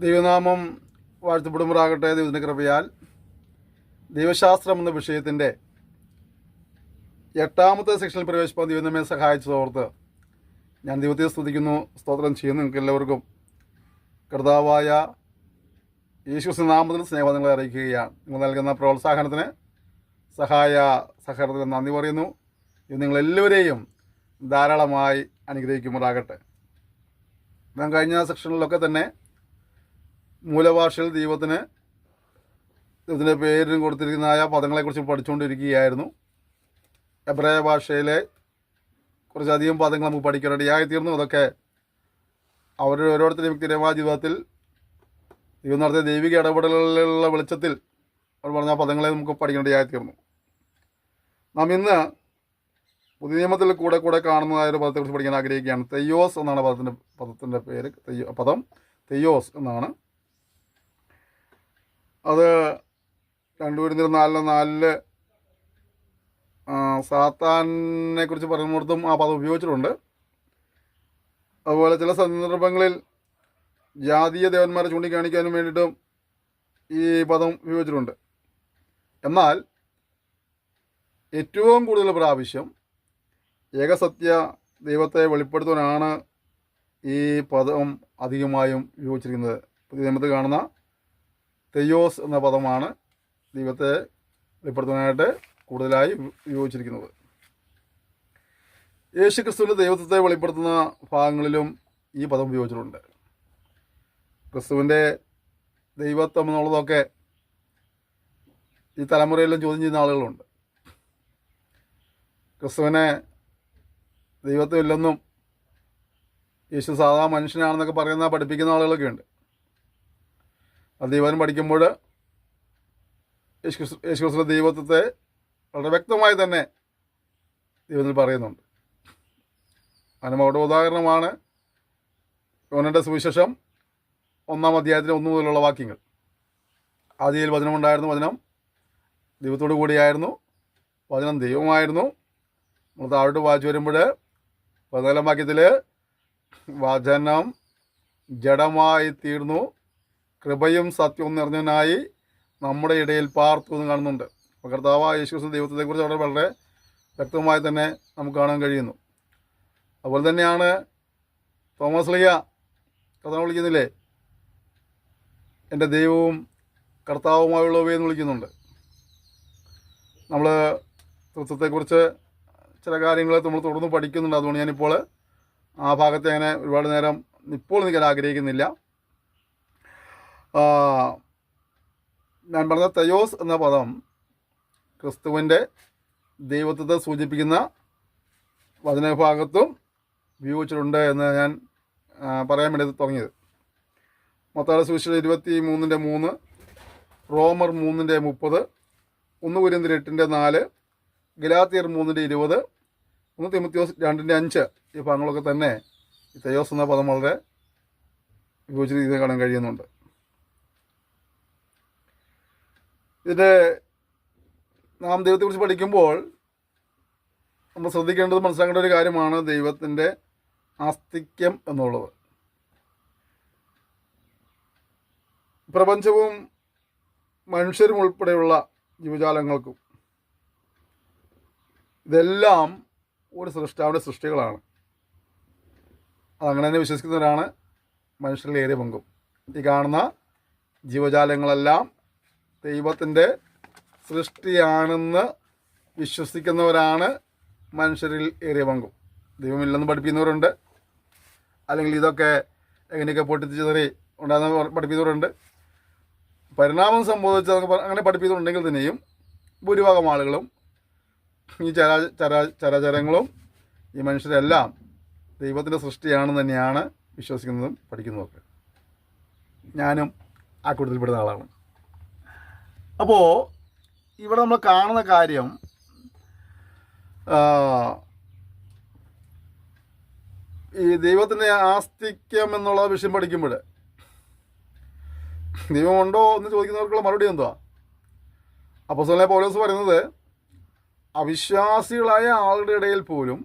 ദൈവനാമം വാഴ്ത്തപ്പെടുമാറാകട്ടെ. ദൈവത്തിൻ്റെ കൃപയാൽ ദൈവശാസ്ത്രം എന്ന വിഷയത്തിൻ്റെ 8ാമത്തെ സെക്ഷനിൽ പ്രവേശിപ്പാൻ ദൈവം നമ്മെ സഹായിച്ചതോർത്ത് ഞാൻ ദൈവത്തെ സ്തുതിക്കുന്നു, സ്തോത്രം ചെയ്യുന്നു. നിങ്ങൾക്ക് എല്ലാവർക്കും കർത്താവായ യേശുവിന്റെ നാമത്തിൽ സ്നേഹവന്ദനങ്ങളെ അറിയിക്കുകയാണ്. നിങ്ങൾ നൽകുന്ന പ്രോത്സാഹനത്തിന്, സഹകരണത്തിന് നന്ദി പറയുന്നു. ഇത് നിങ്ങളെല്ലാവരെയും ധാരാളമായി അനുഗ്രഹിക്കുമാറാകട്ടെ. ഞാൻ കഴിഞ്ഞ സെക്ഷനിലൊക്കെ തന്നെ മൂലഭാഷയിൽ ദൈവത്തിൻ്റെ പേരിന് കൊടുത്തിരിക്കുന്നതായ പദങ്ങളെക്കുറിച്ച് പഠിച്ചുകൊണ്ടിരിക്കുകയായിരുന്നു. എബ്രായ ഭാഷയിലെ കുറച്ചധികം പദങ്ങൾ നമുക്ക് പഠിക്കാനിടയായിത്തീർന്നു. അതൊക്കെ അവരുടെ ഓരോരുത്തരുടെ വ്യക്തിപരമായ ജീവിതത്തിൽ ദൈവം നടത്തിയ ദൈവിക ഇടപെടലുകളുള്ള വെളിച്ചത്തിൽ അവർ പറഞ്ഞ പദങ്ങളെ നമുക്ക് പഠിക്കാനിടയായിത്തീർന്നു. നാം ഇന്ന് പുതിയ നിയമത്തിൽ കൂടെ കാണുന്നതായ ഒരു പദത്തെക്കുറിച്ച് പഠിക്കാൻ ആഗ്രഹിക്കുകയാണ്. തെയ്യോസ് എന്നാണ് പദത്തിൻ്റെ പേര്. പദം തെയ്യോസ് എന്നാണ്. അത് 2 കൊരിന്ത്യർ 4:4 സാത്താനെ കുറിച്ച് പറയുന്നിടത്തും ആ പദം ഉപയോഗിച്ചിട്ടുണ്ട്. അതുപോലെ ചില സന്ദർഭങ്ങളിൽ ജാതീയ ദേവന്മാരെ ചൂണ്ടിക്കാണിക്കാനും വേണ്ടിയിട്ടും ഈ പദം ഉപയോഗിച്ചിട്ടുണ്ട്. എന്നാൽ ഏറ്റവും കൂടുതൽ പ്രാവശ്യം ഏകസത്യ ദൈവത്തെ വെളിപ്പെടുത്തുവാനാണ് ഈ പദം അധികമായും ഉപയോഗിച്ചിരിക്കുന്നത്. പുതിയ നിയമത്തിൽ കാണുന്ന തെയ്യോസ് എന്ന പദമാണ് ദൈവത്തെ വെളിപ്പെടുത്താനായിട്ട് കൂടുതലായി ഉപയോഗിച്ചിരിക്കുന്നത്. യേശു ക്രിസ്തുവിൻ്റെ ദൈവത്വത്തെ വെളിപ്പെടുത്തുന്ന ഭാഗങ്ങളിലും ഈ പദം ഉപയോഗിച്ചിട്ടുണ്ട്. ക്രിസ്തുവിൻ്റെ ദൈവത്വം എന്നുള്ളതൊക്കെ ഈ തലമുറയിലും ചോദ്യം ചെയ്യുന്ന ആളുകളുണ്ട്. ക്രിസ്തുവിനെ ദൈവത്വമില്ലെന്നും യേശു സാധാ മനുഷ്യനാണെന്നൊക്കെ പഠിപ്പിക്കുന്ന ആളുകളൊക്കെ ഉണ്ട്. അത് ദൈവം പഠിക്കുമ്പോൾ യേശുക്രിസ്തുവിന്റെ ദൈവത്വത്തെ വളരെ വ്യക്തമായി തന്നെ ദൈവത്തിൽ പറയുന്നുണ്ട്. അതിന് അവിടെ ഉദാഹരണമാണ് യോഹന്നാന്റെ സുവിശേഷം 1-ാം അധ്യായത്തിലെ 1 മുതലുള്ള വാക്യങ്ങൾ. ആദിയിൽ വചനമുണ്ടായിരുന്നു, വചനം ദൈവത്തോടു കൂടിയായിരുന്നു, വചനം ദൈവമായിരുന്നു. നമ്മൾ താഴോട്ട് വായിച്ചു വരുമ്പോൾ 14-ാം വാക്യത്തിൽ വചനം ജഡമായി തീർന്നു, കൃപയും സത്യവും നിറഞ്ഞവനായി നമ്മുടെ ഇടയിൽ പാർത്തു എന്ന് കാണുന്നുണ്ട്. അപ്പോൾ കർത്താവായ യേശുക്രിസ്തു ദൈവത്വത്തെക്കുറിച്ച് അവിടെ വളരെ വ്യക്തമായി തന്നെ നമുക്ക് കാണാൻ കഴിയുന്നു. അതുപോലെ തന്നെയാണ് തോമസ് ലീഗ കർത്താവ് വിളിക്കുന്നില്ലേ, എൻ്റെ ദൈവവും കർത്താവുമായുള്ളവയെ എന്ന് വിളിക്കുന്നുണ്ട്. നമ്മൾ തൃത്വത്തെക്കുറിച്ച് ചില കാര്യങ്ങൾ നമ്മൾ തുടർന്ന് പഠിക്കുന്നുണ്ട്. അതുകൊണ്ട് ഞാനിപ്പോൾ ആ ഭാഗത്തെ അങ്ങനെ ഒരുപാട് നേരം ഇപ്പോൾ നിൽക്കാൻ ആഗ്രഹിക്കുന്നില്ല. ഞാൻ പറഞ്ഞ തെയ്യോസ് എന്ന പദം ക്രിസ്തുവിൻ്റെ ദൈവത്വത്തെ സൂചിപ്പിക്കുന്ന വചനഭാഗത്തും ഉപയോഗിച്ചിട്ടുണ്ട് എന്ന് ഞാൻ പറയാൻ വേണ്ടി തുടങ്ങിയത്. മത്തായിയുടെ സുവിശേഷം 23:3, റോമർ 3:30, 1 കൊരിന്ത്യർ 8:4, ഗലാത്യർ 3:20, 1 തിമോഥെയോസ് 2:5 ഈ ഭാഗങ്ങളൊക്കെ തന്നെ ഈ തെയ്യോസ് എന്ന പദം വളരെ ഉപയോഗിച്ച രീതിയിൽ കാണാൻ കഴിയുന്നുണ്ട്. ഇതിൻ്റെ നാം ദൈവത്തെക്കുറിച്ച് പഠിക്കുമ്പോൾ നമ്മൾ ശ്രദ്ധിക്കേണ്ടത്, മനസ്സിലാക്കേണ്ട ഒരു കാര്യമാണ് ദൈവത്തിൻ്റെ ആസ്തിക്യം എന്നുള്ളത്. പ്രപഞ്ചവും മനുഷ്യരും ഉൾപ്പെടെയുള്ള ജീവജാലങ്ങൾക്കും ഇതെല്ലാം ഒരു സൃഷ്ടാവിൻ്റെ സൃഷ്ടികളാണ്. അതങ്ങനെ തന്നെ വിശ്വസിക്കുന്നവരാണ് മനുഷ്യരിൽ ഏറിയ പങ്കും. ഈ കാണുന്ന ജീവജാലങ്ങളെല്ലാം ദൈവത്തിൻ്റെ സൃഷ്ടിയാണെന്ന് വിശ്വസിക്കുന്നവരാണ് മനുഷ്യരിൽ ഏറിയ പങ്കും. ദൈവമില്ലെന്ന് പഠിപ്പിക്കുന്നവരുണ്ട്, അല്ലെങ്കിൽ ഇതൊക്കെ എങ്ങനെയൊക്കെ പൊട്ടിച്ചിതറി ഉണ്ടാകുന്ന പഠിപ്പിക്കുന്നവരുണ്ട്. പരിണാമം സംഭവിച്ചതൊക്കെ അങ്ങനെ പഠിപ്പിക്കുന്നുണ്ടെങ്കിൽ തന്നെയും ഭൂരിഭാഗം ആളുകളും ഈ ചരാചരങ്ങളും ഈ മനുഷ്യരെല്ലാം ദൈവത്തിൻ്റെ സൃഷ്ടിയാണെന്ന് തന്നെയാണ് വിശ്വസിക്കുന്നതും പഠിക്കുന്നതൊക്കെ. ഞാനും ആ കൂട്ടത്തിൽപ്പെടുന്ന ആളാണ്. അപ്പോൾ ഇവിടെ നമ്മൾ കാണുന്ന കാര്യം, ഈ ദൈവത്തിൻ്റെ ആസ്തിക്യം എന്നുള്ള വിഷയം പഠിക്കുമ്പോൾ ദൈവമുണ്ടോ എന്ന് ചോദിക്കുന്നവർക്കുള്ള മറുപടി എന്തുവാ? അപ്പോസ്തലനായ പൗലോസ് പറയുന്നത് അവിശ്വാസികളായ ആളുടെ ഇടയിൽ പോലും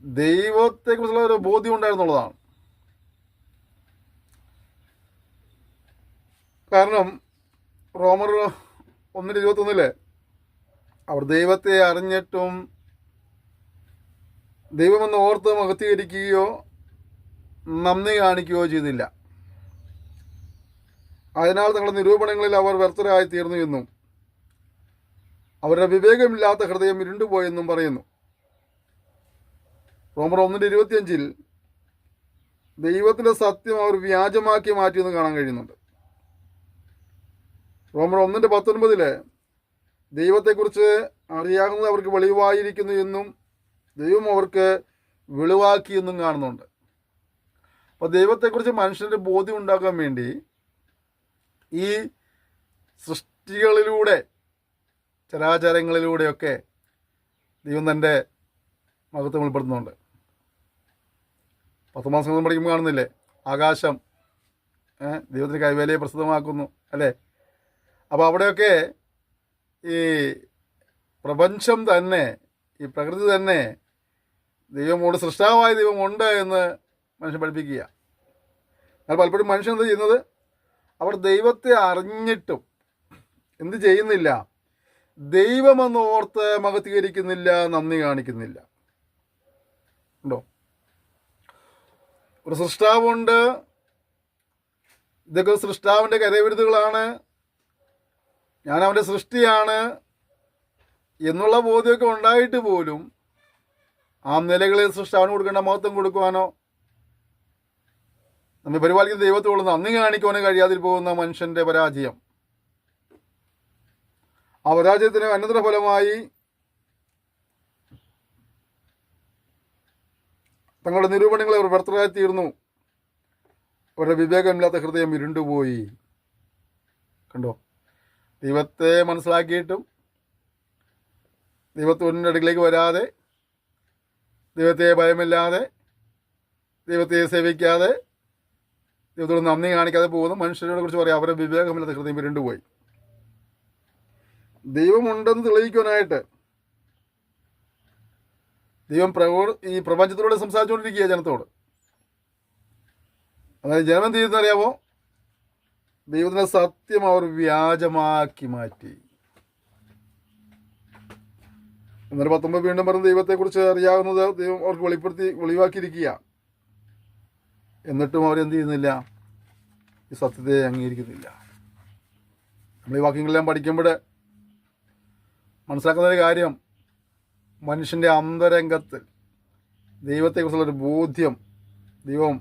ദൈവത്തെക്കുറിച്ചുള്ള ഒരു ബോധ്യം ഉണ്ടായിരുന്നുള്ളതാണ്. കാരണം റോമർ 1:21 അവർ ദൈവത്തെ അറിഞ്ഞിട്ടും ദൈവമെന്ന് ഓർത്ത് മഹത്വീകരിക്കുകയോ നന്ദി കാണിക്കുകയോ ചെയ്തില്ല. അതിനാൽ തങ്ങളുടെ നിരൂപണങ്ങളിൽ അവർ വ്യർത്ഥരായി തീർന്നു എന്നും അവരുടെ വിവേകമില്ലാത്ത ഹൃദയം ഇരുണ്ടുപോയെന്നും പറയുന്നു. റോമർ 1:25 ദൈവത്തിൻ്റെ സത്യം അവർ വ്യാജമാക്കി മാറ്റിയെന്ന് കാണാൻ കഴിയുന്നുണ്ട്. റോമർ 1:19 ദൈവത്തെക്കുറിച്ച് അറിയാവുന്നത് അവർക്ക് വെളിവായിരിക്കുന്നു എന്നും ദൈവം അവർക്ക് വെളിവാക്കിയെന്നും കാണുന്നുണ്ട്. അപ്പോൾ ദൈവത്തെക്കുറിച്ച് മനുഷ്യൻ്റെ ബോധ്യം ഉണ്ടാക്കാൻ വേണ്ടി ഈ സൃഷ്ടികളിലൂടെ ചരാചരങ്ങളിലൂടെയൊക്കെ ദൈവം തൻ്റെ മഹത്വം വെളിപ്പെടുത്തുന്നുണ്ട്. 10 മാസം പഠിക്കുമ്പോൾ കാണുന്നില്ലേ, ആകാശം ദൈവത്തിന് കൈവേലയെ പ്രസിദ്ധമാക്കുന്നു അല്ലേ. അപ്പോൾ അവിടെയൊക്കെ ഈ പ്രപഞ്ചം തന്നെ, ഈ പ്രകൃതി തന്നെ ദൈവമോട്, സൃഷ്ടാവായ ദൈവമുണ്ട് എന്ന് മനുഷ്യൻ പഠിപ്പിക്കുക. എന്നാൽ പലപ്പോഴും മനുഷ്യൻ എന്ത് ചെയ്യുന്നത്, അവർ ദൈവത്തെ അറിഞ്ഞിട്ടും എന്ത് ചെയ്യുന്നില്ല, ദൈവമെന്ന് ഓർത്ത് മഹത്വീകരിക്കുന്നില്ല, നന്ദി കാണിക്കുന്നില്ല. ഉണ്ടോ? ഒരു സൃഷ്ടാവുണ്ട്, ഇതൊക്കെ സൃഷ്ടാവിൻ്റെ കരവിരുതുകളാണ്, ഞാൻ അവൻ്റെ സൃഷ്ടിയാണ് എന്നുള്ള ബോധ്യമൊക്കെ ഉണ്ടായിട്ട് പോലും ആ നിലകളിൽ സൃഷ്ടാവിന് കൊടുക്കേണ്ട മഹത്വം കൊടുക്കുവാനോ നമ്മെ പരിപാലിക്കുന്ന ദൈവത്തോട് നന്ദി കാണിക്കുവാനോ കഴിയാതിൽ പോകുന്ന മനുഷ്യൻ്റെ പരാജയം, ആ പരാജയത്തിന് അനന്തര ഫലമായി തങ്ങളുടെ നിരൂപണങ്ങളെ അവർ വ്യർത്ഥരായി തീർന്നു. അവരുടെ വിവേകമില്ലാത്ത ഹൃദയം ഇരുണ്ടുപോയി. കണ്ടോ? ദൈവത്തെ മനസ്സിലാക്കിയിട്ടും ദൈവത്തിൻ്റെ അടുക്കിലേക്ക് വരാതെ, ദൈവത്തെ ഭയമില്ലാതെ, ദൈവത്തെ സേവിക്കാതെ, ദൈവത്തോട് നന്ദി കാണിക്കാതെ പോകുന്ന മനുഷ്യരെ കുറിച്ച് പറയാം, അവരുടെ വിവേകമില്ലാത്ത ഹൃദയം ഇരുണ്ടുപോയി. ദൈവമുണ്ടെന്ന് തെളിയിക്കാനായിട്ട് ദൈവം ഈ പ്രപഞ്ചത്തിലൂടെ സംസാരിച്ചുകൊണ്ടിരിക്കുക ജനത്തോട്. അതായത് ജനം എന്ത് ചെയ്യുന്നറിയാമോ, ദൈവത്തിൻ്റെ സത്യം അവർ വ്യാജമാക്കി മാറ്റി. എന്നാൽ 19 വീണ്ടും പറഞ്ഞ് ദൈവത്തെക്കുറിച്ച് അറിയാവുന്നത് ദൈവം അവർക്ക് വെളിവാക്കിയിരിക്കുക. എന്നിട്ടും അവരെന്ത് ചെയ്യുന്നില്ല, ഈ സത്യത്തെ അംഗീകരിക്കുന്നില്ല. നമ്മൾ ഈ വാക്യങ്ങളെല്ലാം പഠിക്കുമ്പോൾ മനസ്സിലാക്കുന്നൊരു കാര്യം, മനുഷ്യൻ്റെ അന്തരംഗത്തിൽ ദൈവത്തെക്കുറിച്ചുള്ളൊരു ബോധ്യം ദൈവം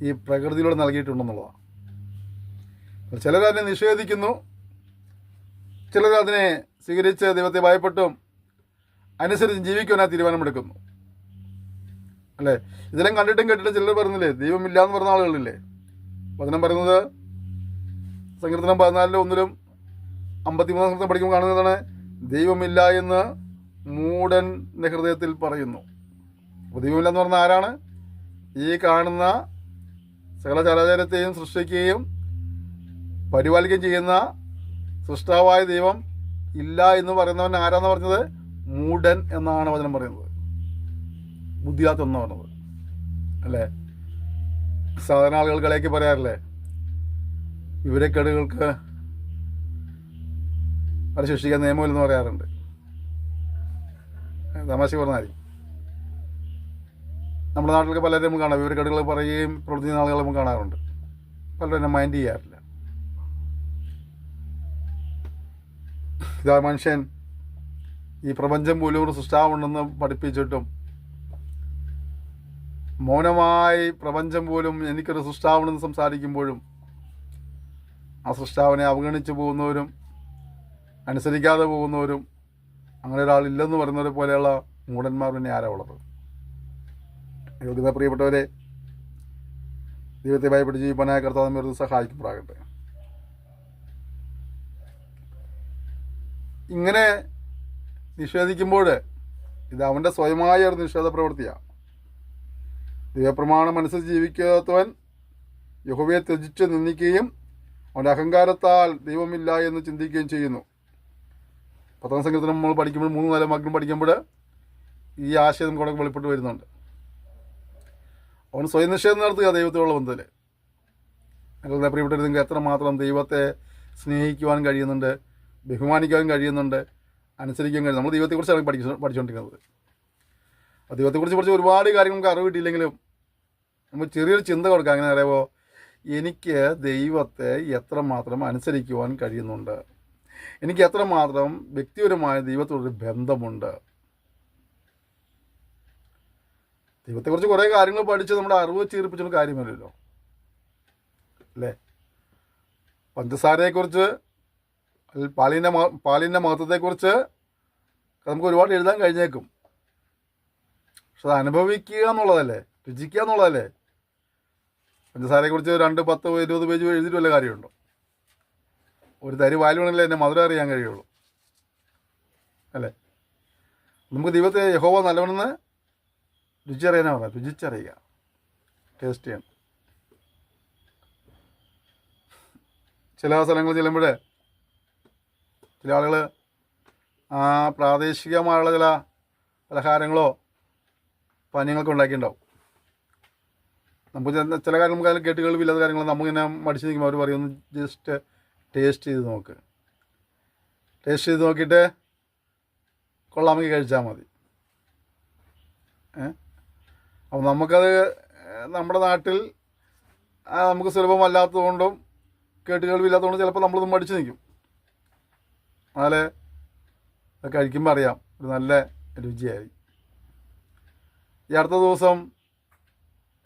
ഈ പ്രകൃതിയിലൂടെ നൽകിയിട്ടുണ്ടെന്നുള്ളതാണ്. ചിലരതിനെ നിഷേധിക്കുന്നു, ചിലരതിനെ സ്വീകരിച്ച് ദൈവത്തെ ഭയപ്പെട്ടും അനുസരിച്ച് ജീവിക്കുവാനായി തീരുമാനമെടുക്കുന്നു അല്ലേ. ഇതെല്ലാം കണ്ടിട്ടും കേട്ടിട്ടും ചിലർ പറയുന്നില്ലേ, ദൈവമില്ല എന്ന് പറഞ്ഞ ആളുകളില്ലേ. വചനം പറയുന്നത് സങ്കീർത്തനം 14:1 53 സംഘം പഠിക്കുമ്പോൾ കാണുന്നതാണ്, ദൈവമില്ല എന്ന് മൂഢൻ്റെ ഹൃദയത്തിൽ പറയുന്നു. അപ്പോൾ ദൈവമില്ല എന്ന് പറഞ്ഞാൽ ആരാണ്? ഈ കാണുന്ന സകല ചരാചരത്തെയും സൃഷ്ടിക്കുകയും പരിപാലിക്കുകയും ചെയ്യുന്ന സൃഷ്ടാവായ ദൈവം ഇല്ല എന്ന് പറയുന്നവൻ ആരാന്ന് പറഞ്ഞത്? മൂഢൻ എന്നാണ് വചനം പറയുന്നത്. ബുദ്ധിയില്ലാത്ത എന്ന് പറഞ്ഞത് അല്ലേ. സാധാരണ ആളുകൾ കളിയാക്കി പറയാറില്ലേ, വിവരക്കേടുകൾക്ക് അത് ശിക്ഷിക്കാൻ നിയമമില്ലെന്ന് പറയാറുണ്ട്. തമാശ പറഞ്ഞാൽ നമ്മുടെ നാട്ടിലൊക്കെ പലരും നമുക്ക് കാണാം, വിവരക്കേടുകൾ പറയുകയും പ്രവർത്തിക്കുന്ന ആളുകൾ നമുക്ക് കാണാറുണ്ട്. പലരും എന്നെ മൈൻഡ് ചെയ്യാറില്ല. ഇതാ മനുഷ്യൻ ഈ പ്രപഞ്ചം പോലും ഒരു സൃഷ്ടാവുണ്ടെന്ന് പഠിപ്പിച്ചിട്ടും മൗനമായി പ്രപഞ്ചം പോലും എനിക്കൊരു സൃഷ്ടാവുണ്ടെന്ന് സംസാരിക്കുമ്പോഴും ആ സൃഷ്ടാവിനെ അവഗണിച്ച് പോകുന്നവരും അനുസരിക്കാതെ പോകുന്നവരും അങ്ങനെ ഒരാളില്ലെന്ന് പറയുന്നവരെ പോലെയുള്ള മൂഢന്മാർ പിന്നെ ആരാ ഉള്ളത്? യോഗ്യത പ്രിയപ്പെട്ടവരെ, ദൈവത്തെ ഭയപ്പെട്ട് ജീവിക്കാനായ കർത്താവ് നമ്മെ ഒരു സഹായിക്കുമ്പോഴാകട്ടെ. ഇങ്ങനെ നിഷേധിക്കുമ്പോൾ ഇത് അവൻ്റെ സ്വയമായ ഒരു നിഷേധ പ്രവൃത്തിയാണ്. ദൈവപ്രമാണം അനുസരിച്ച് ജീവിക്കാത്തവൻ യഹോവയെ ത്യജിച്ച് നിന്ദിക്കുകയും അവൻ്റെ അഹങ്കാരത്താൽ ദൈവമില്ല എന്ന് ചിന്തിക്കുകയും ചെയ്യുന്നു. 10 സങ്കീർത്തനം നമ്മൾ പഠിക്കുമ്പോൾ 3-4 വാക്യം പഠിക്കുമ്പോൾ ഈ ആശയം നമുക്ക് വെളിപ്പെട്ട് വരുന്നുണ്ട്. അവൻ സ്വയം നിഷേധം നടത്തുക ദൈവത്തോടുള്ള ബന്ധത്തിൽ. ഞങ്ങളുടെ പ്രിയപ്പെട്ടവർ, നിങ്ങൾക്ക് എത്രമാത്രം ദൈവത്തെ സ്നേഹിക്കുവാൻ കഴിയുന്നുണ്ട്, ബഹുമാനിക്കാൻ കഴിയുന്നുണ്ട്, അനുസരിക്കാൻ കഴിയും. നമ്മൾ ദൈവത്തെക്കുറിച്ചാണ് പഠിച്ചുകൊണ്ടിരിക്കുന്നത്. അപ്പോൾ ദൈവത്തെക്കുറിച്ച് ഒരുപാട് കാര്യങ്ങൾ നമുക്ക് അറിവ് കിട്ടിയില്ലെങ്കിലും നമ്മൾ ചെറിയൊരു ചിന്ത കൊടുക്കുക. അങ്ങനെ അറിയാമോ, എനിക്ക് ദൈവത്തെ എത്രമാത്രം അനുസരിക്കുവാൻ കഴിയുന്നുണ്ട്, എനിക്ക് എത്രമാത്രം വ്യക്തിപരമായ ദൈവത്തോടൊരു ബന്ധമുണ്ട്. ദൈവത്തെക്കുറിച്ച് കുറേ കാര്യങ്ങൾ പഠിച്ച് നമ്മുടെ അറിവ് ചീർപ്പിച്ചൊരു കാര്യമല്ലല്ലോ അല്ലേ. പഞ്ചസാരയെക്കുറിച്ച്, പാലിൻ്റെ മഹത്വത്തെക്കുറിച്ച് നമുക്ക് ഒരുപാട് എഴുതാൻ കഴിഞ്ഞേക്കും. പക്ഷെ അത് അനുഭവിക്കുക എന്നുള്ളതല്ലേ, രുചിക്കുക എന്നുള്ളതല്ലേ. പഞ്ചസാരയെക്കുറിച്ച് 2, 10, 20 പേജ് എഴുതിയിട്ട് വല്ല കാര്യമുണ്ടോ? ഒരു തരി വായിൽ വേണമെങ്കിലേ എൻ്റെ മധുരം അറിയാൻ കഴിയുള്ളൂ അല്ലേ. നമുക്ക് ദൈവത്തെ യഹോവ നല്ലവണ്ണെന്ന് രുചിച്ചറിയാനാണ് പറയുക. രുചിച്ചറിയുക, ടേസ്റ്റ് ചെയ്യണം. ചില സ്ഥലങ്ങളിൽ ചെല്ലുമ്പോൾ ചില ആളുകൾ പ്രാദേശികമായുള്ള ചില പലഹാരങ്ങളോ പാനീയങ്ങളൊക്കെ ഉണ്ടാക്കിയിട്ടുണ്ടാവും. നമുക്ക് ചില കാര്യങ്ങൾ നമുക്ക് അതിൽ കേട്ട് കേൾവില്ലാത്ത കാര്യങ്ങൾ നമുക്കിങ്ങനെ മടിച്ച് നിൽക്കുമ്പോൾ അവർ പറയും, ഒന്ന് ജസ്റ്റ് ടേസ്റ്റ് ചെയ്ത് നോക്ക്, ടേസ്റ്റ് ചെയ്ത് നോക്കിയിട്ട് കൊള്ളാമെങ്കിൽ കഴിച്ചാൽ മതി. അപ്പോൾ നമുക്കത് നമ്മുടെ നാട്ടിൽ നമുക്ക് സുലഭമല്ലാത്തതുകൊണ്ടും കേട്ട് കേൾവില്ലാത്തതുകൊണ്ടും ചിലപ്പോൾ നമ്മളത് മടിച്ച് നിൽക്കും. എന്നാലേ അത് കഴിക്കുമ്പോൾ അറിയാം ഒരു നല്ല രുചിയായി. ഈ അടുത്ത ദിവസം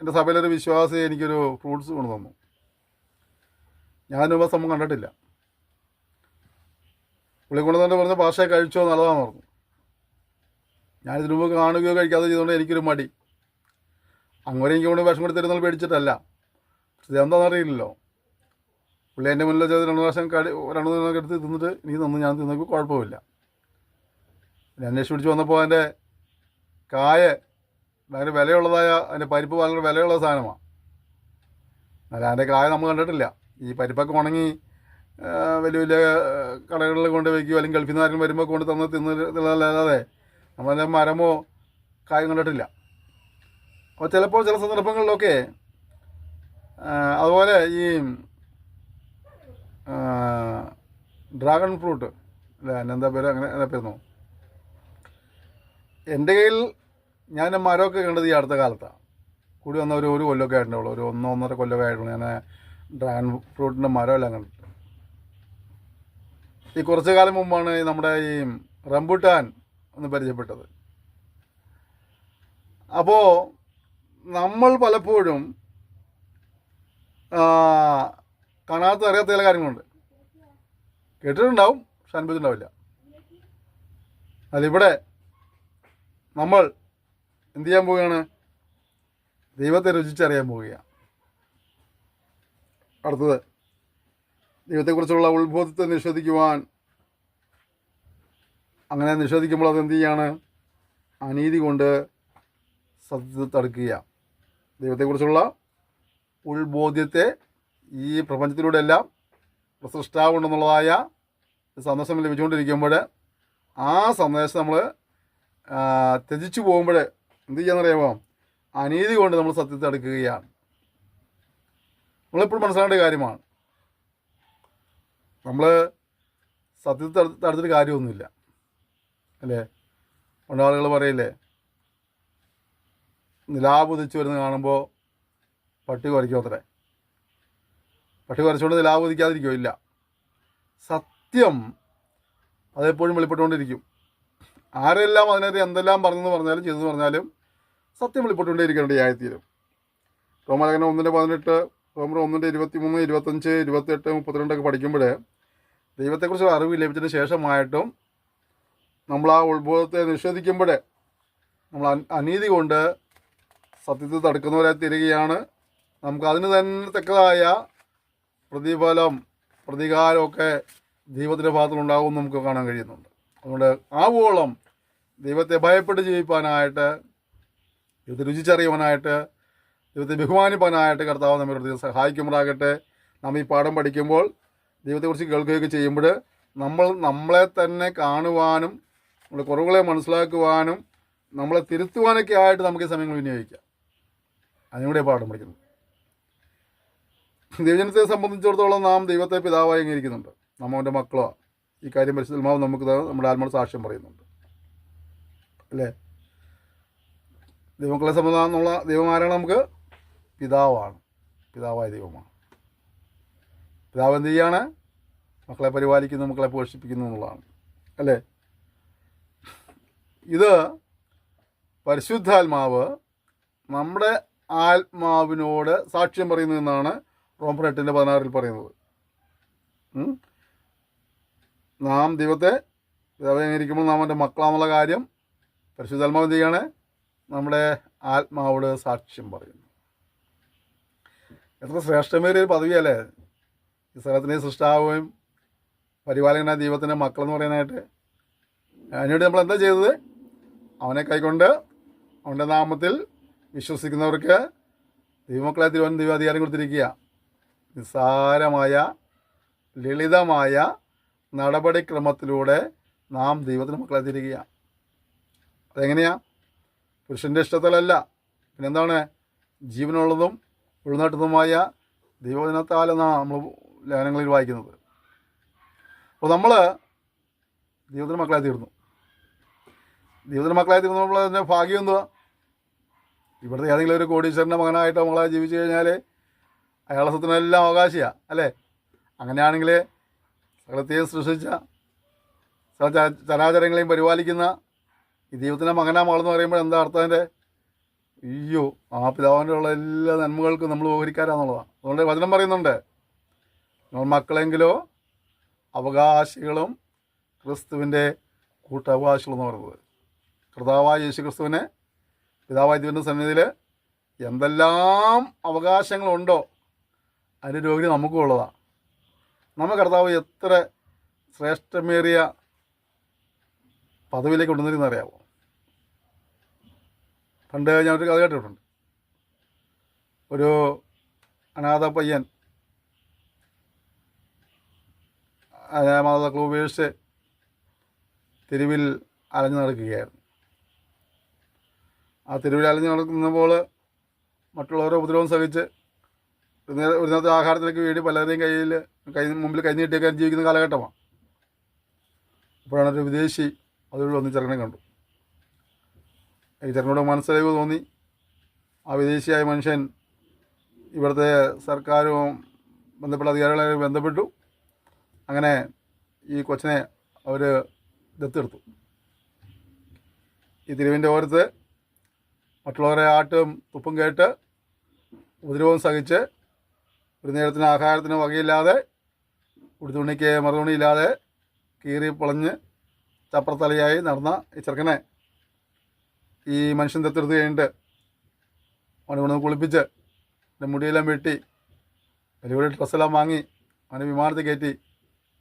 എൻ്റെ സഭയിലൊരു വിശ്വാസി എനിക്കൊരു ഫ്രൂട്ട്സ് കൊണ്ടു തന്നു. ഞാൻ മുമ്പ് സംഭവം കണ്ടിട്ടില്ല. പുള്ളി കൊണ്ടു തന്നെ പറഞ്ഞ ഭാഷ കഴിച്ചോ നല്ലതാണെന്ന് പറഞ്ഞു. ഞാനിതിനു മുമ്പ് കാണുകയോ കഴിക്കാതെ ചെയ്തുകൊണ്ട് എനിക്കൊരു മടി. അങ്ങനെ എനിക്ക് കൊണ്ട് വിഷം കൊടുത്തിരുന്നാൽ പേടിച്ചിട്ടല്ല, പക്ഷെ ഇതെന്താണെന്ന് അറിയില്ലല്ലോ. പുള്ളി എൻ്റെ മുന്നിൽ ചെയ്ത് 2 പ്രാവശ്യം 2 ദിവസം എടുത്ത് തിന്നിട്ട് എനിക്ക് തന്നു. ഞാൻ തിന്നപ്പോൾ കുഴപ്പമില്ല. ഞാൻ അന്വേഷിച്ച് പിടിച്ച് വന്നപ്പോൾ അതിൻ്റെ കായ ഭയങ്കര വിലയുള്ളതായ, അതിൻ്റെ പരിപ്പ് വളരെ വിലയുള്ള സാധനമാണ്. എന്നാൽ അതിൻ്റെ കായ നമ്മൾ കണ്ടിട്ടില്ല. ഈ പരിപ്പൊക്കെ ഉണങ്ങി വലിയ വലിയ കടകളിൽ കൊണ്ട് വയ്ക്കുകയോ അല്ലെങ്കിൽ ഗൾഫിൽ നിന്ന് ആരെങ്കിലും വരുമ്പോൾ കൊണ്ട് തന്ന് തിന്നല്ലാതെ നമ്മളതിൻ്റെ മരമോ കായ കണ്ടിട്ടില്ല. അപ്പോൾ ചിലപ്പോൾ ചില സന്ദർഭങ്ങളിലൊക്കെ അതുപോലെ ഈ ഡ്രാഗൺ ഫ്രൂട്ട് അല്ലേ, എന്താ പേര്, അങ്ങനെ പേരുന്നു. എൻ്റെ കയ്യിൽ ഞാൻ മരമൊക്കെ കണ്ടത് ഈ അടുത്ത കാലത്താണ്. കൂടി വന്ന ഒരു കൊല്ലമൊക്കെ ആയിട്ടുണ്ടാവുള്ളൂ, ഒരു 1-1.5 കൊല്ലമൊക്കെ ആയിട്ടുള്ളൂ ഞാൻ ഡ്രാഗൺ ഫ്രൂട്ടിൻ്റെ മരമെല്ലാം കണ്ടിട്ട്. ഈ കുറച്ച് കാലം മുമ്പാണ് നമ്മുടെ ഈ റംബുട്ടാൻ ഒന്ന് പരിചയപ്പെട്ടത്. അപ്പോൾ നമ്മൾ പലപ്പോഴും കാണാത്ത അറിയാത്ത ചില കാര്യങ്ങളുണ്ട്. കേട്ടിട്ടുണ്ടാവും, പക്ഷെ അനുഭവിച്ചിട്ടുണ്ടാവില്ല. അതിവിടെ നമ്മൾ എന്ത് ചെയ്യാൻ പോവുകയാണ്? ദൈവത്തെ രുചിച്ചറിയാൻ പോവുകയാണ്. അടുത്തത്, ദൈവത്തെക്കുറിച്ചുള്ള ഉത്ബോധത്തെ നിഷേധിക്കുവാൻ. അങ്ങനെ നിഷേധിക്കുമ്പോൾ അതെന്ത് ചെയ്യാണ്? അനീതി കൊണ്ട് സത്യത്തെ തടുക്കുക. ദൈവത്തെക്കുറിച്ചുള്ള ഉൾബോധ്യത്തെ ഈ പ്രപഞ്ചത്തിലൂടെയെല്ലാം സൃഷ്ടാവുണ്ടെന്നുള്ളതായ സന്ദേശം ലഭിച്ചുകൊണ്ടിരിക്കുമ്പോൾ ആ സന്ദേശം നമ്മൾ ത്യജിച്ചു പോകുമ്പോൾ എന്ത് ചെയ്യാന്നറിയാമോ? അനീതി കൊണ്ട് നമ്മൾ സത്യത്തെ തടുക്കുകയാണ്. നമ്മളെപ്പോഴും മനസ്സിലാക്കേണ്ട കാര്യമാണ്. നമ്മൾ സത്യത്തെ തടുത്തിട്ട് കാര്യമൊന്നുമില്ല അല്ലേ. പണ്ട് ആളുകൾ പറയില്ലേ, നിലാവ് ഉദിച്ചു വരുന്നത് കാണുമ്പോൾ പട്ടി കുരയ്ക്കും അത്രേ. പട്ടി കുരച്ചുകൊണ്ട് നിലാവ് ഉദിക്കാതിരിക്കുമോ? ഇല്ല. സത്യം അതെപ്പോഴും വെളിപ്പെട്ടുകൊണ്ടിരിക്കും. ആരെല്ലാം അതിനകത്ത് എന്തെല്ലാം പറഞ്ഞെന്ന് പറഞ്ഞാലും ചെയ്തെന്ന് പറഞ്ഞാലും സത്യം വെളിപ്പെട്ടുകൊണ്ടേയിരിക്കേണ്ട ആയിത്തീരും. റോമാലേഖനം 1:18, റോമർ 1:23, 25, 28, 32 പഠിക്കുമ്പോൾ ദൈവത്തെക്കുറിച്ചുള്ള അറിവ് ലഭിച്ചതിന് ശേഷമായിട്ടും നമ്മൾ ആ ഉത്ബോധത്തെ നിഷേധിക്കുമ്പോൾ നമ്മൾ അനീതി കൊണ്ട് സത്യത്തെ തടുക്കുന്നവരായി തീരുകയാണ്. നമുക്ക് അതിന് തന്നെ തക്കതായ പ്രതിഫലം, പ്രതികാരമൊക്കെ ദൈവത്തിൻ്റെ ഭാഗത്തുനിന്നുണ്ടാകും നമുക്ക് കാണാൻ കഴിയുന്നുണ്ട്. അതുകൊണ്ട് ആവോളം ദൈവത്തെ ഭയപ്പെട്ട് ജീവിപ്പാനായിട്ട്, ദൈവത്തെ രുചിച്ചറിയുവാനായിട്ട്, ദൈവത്തെ ബഹുമാനിപ്പാനായിട്ട് കർത്താവ് നമ്മെ സഹായിക്കുമ്പോഴാകട്ടെ. നാം ഈ പാഠം പഠിക്കുമ്പോൾ ദൈവത്തെക്കുറിച്ച് കേൾക്കുകയൊക്കെ ചെയ്യുമ്പോൾ നമ്മളെ തന്നെ കാണുവാനും നമ്മുടെ കുറവുകളെ മനസ്സിലാക്കുവാനും നമ്മളെ തിരുത്തുവാനൊക്കെ ആയിട്ട് നമുക്ക് ഈ സമയങ്ങൾ വിനിയോഗിക്കാം. അതിനൂടെ പാഠം പഠിക്കുന്നു. ദൈവജനത്തെ സംബന്ധിച്ചിടത്തോളം നാം ദൈവത്തെ പിതാവായി അംഗീകരിക്കുന്നുണ്ട്. നാം അവൻ്റെ മക്കളോ. ഈ കാര്യം പരിശുദ്ധാത്മാവ് നമുക്ക് നമ്മുടെ ആത്മാവ് സാക്ഷ്യം പറയുന്നുണ്ട്, അല്ലേ? ദൈവമക്കളെ സംബന്ധിച്ചുള്ള ദൈവം ആരാണ്? നമുക്ക് പിതാവാണ്, പിതാവായ ദൈവമാണ്. പിതാവ് എന്ത് ചെയ്യാണ്? മക്കളെ പരിപാലിക്കുന്നു, മക്കളെ പോഷിപ്പിക്കുന്നു എന്നുള്ളതാണ്, അല്ലേ? ഇത് പരിശുദ്ധാത്മാവ് നമ്മുടെ ആത്മാവിനോട് സാക്ഷ്യം പറയുന്നു എന്നാണ് റോമർ 8:16 പറയുന്നത്. നാം ദൈവത്തെ പിതാവെ അംഗീകരിക്കുമ്പോൾ നാം അവൻ്റെ മക്കളാണെന്നുള്ള കാര്യം പരിശുദ്ധാത്മാവ് എന്ത് ചെയ്യാണ്? നമ്മുടെ ആത്മാവോട് സാക്ഷ്യം പറയുന്നു. എത്ര ശ്രേഷ്ഠമേറിയ ഒരു പദവിയല്ലേ ഈ സ്ഥലത്തിൻ്റെ സൃഷ്ടാവുകയും പരിപാലകനായ ദൈവത്തിൻ്റെ മക്കളെന്ന് പറയാനായിട്ട്. അതിനുവേണ്ടി നമ്മൾ എന്താ ചെയ്തത്? അവനെ കൈക്കൊണ്ട് അവൻ്റെ നാമത്തിൽ വിശ്വസിക്കുന്നവർക്ക് ദൈവമക്കളെ തിരുവൻ ദൈവ അധികാരം കൊടുത്തിരിക്കുക. നിസ്സാരമായ ലളിതമായ നടപടിക്രമത്തിലൂടെ നാം ദൈവത്തിന് മക്കളെ തിരിക്കുക. അതെങ്ങനെയാ? പുരുഷൻ്റെ ഇഷ്ടത്തിലല്ല, പിന്നെന്താണ്? ജീവനുള്ളതും ഉൾനാട്ടുന്നതുമായ ദൈവവചനത്താലെന്നാണ് നമ്മൾ ലേഖനങ്ങളിൽ വായിക്കുന്നത്. അപ്പോൾ നമ്മൾ ദൈവത്തിന് മക്കളായി തീർന്നു. ദൈവത്തിന് മക്കളായി തീർന്നപ്പോൾ അതിൻ്റെ ഭാഗ്യം എന്തുവാ? ഇവിടുത്തെ ഏതെങ്കിലും ഒരു കോടീശ്വരൻ്റെ മകനായിട്ട് നമ്മളെ ജീവിച്ചു കഴിഞ്ഞാൽ അയാളുടെ സ്വത്തിനെല്ലാം അവകാശിയാണ്, അല്ലേ? അങ്ങനെയാണെങ്കിൽ സകലത്തെയും സൃഷ്ടിച്ച ചരാചരങ്ങളെയും പരിപാലിക്കുന്ന ഈ ദൈവത്തിൻ്റെ മകനാ മകളെന്ന് പറയുമ്പോൾ എന്താ അർത്ഥം? അതിൻ്റെ അയ്യോ, ആ പിതാവിൻ്റെ ഉള്ള എല്ലാ നന്മകൾക്കും നമ്മൾ ഓഹരിക്കാരാന്നുള്ളതാണ്. അതുകൊണ്ട് വചനം പറയുന്നുണ്ട്, നമ്മൾ മക്കളെങ്കിലോ അവകാശികളും ക്രിസ്തുവിൻ്റെ കൂട്ടവകാശികളെന്ന് പറയുന്നത്. കർത്താവായ യേശു ക്രിസ്തുവിനെ പിതാവായ ദൈവത്തിൻ്റെ സന്നിധിയിൽ എന്തെല്ലാം അവകാശങ്ങളുണ്ടോ അതിൻ്റെ രോഗി നമുക്കും ഉള്ളതാണ്. നമ്മൾ കർത്താവ് എത്ര ശ്രേഷ്ഠമേറിയ പദവിയിലേക്ക് കൊണ്ടുവന്നിരുന്ന അറിയാമോ? പണ്ട് ഞാനൊരു കഥ കേട്ടിട്ടുണ്ട്. ഒരു അനാഥ പയ്യൻ മാതാക്കൾ ഉപേക്ഷിച്ച് തെരുവിൽ അലഞ്ഞു നടക്കുകയായിരുന്നു. ആ തെരുവിൽ അലഞ്ഞു നടക്കുന്നപ്പോൾ മറ്റുള്ളവരുടെ ഉപദ്രവം സഹിച്ച് ഒരു നേരത്തെ ആഹാരത്തിലേക്ക് വേണ്ടി പലരുടെയും മുമ്പിൽ കൈ നീട്ടിയൊക്കെ ജീവിക്കുന്ന കാലഘട്ടമാണ്. അപ്പോഴാണ് ഒരു വിദേശി അതുവഴി വന്ന് ചെറുക്കനെ കണ്ടു. ഈ ചെറുക്കനോട് മനസ്സിലായി തോന്നി. ആ വിദേശിയായ മനുഷ്യൻ ഇവിടുത്തെ സർക്കാരും ബന്ധപ്പെട്ട അധികാരികളെ ബന്ധപ്പെട്ടു. അങ്ങനെ ഈ കൊച്ചിനെ അവർ ദത്തെടുത്തു. ഈ തെരുവിൻ്റെ ഓരത്ത് മറ്റുള്ളവരെ ആട്ടും തുപ്പും കേട്ട് ഉപദ്രവവും സഹിച്ച് ഒരു നേരത്തിന് ആഹാരത്തിന് വകയില്ലാതെ ഉടുതുണിക്ക് മറുതുണിയില്ലാതെ കീറി പൊളഞ്ഞ് ചപ്പറത്തലയായി നടന്ന ഈ ചെറുക്കനെ ഈ മനുഷ്യൻ ദത്തെടുത്ത് കഴിഞ്ഞിട്ട് അവനെ കൊണ്ടുവന്ന് കുളിപ്പിച്ച് എൻ്റെ മുടിയെല്ലാം വെട്ടി വലിയ ഡ്രസ്സെല്ലാം വാങ്ങി അവനെ വിമാനത്തിൽ കയറ്റി,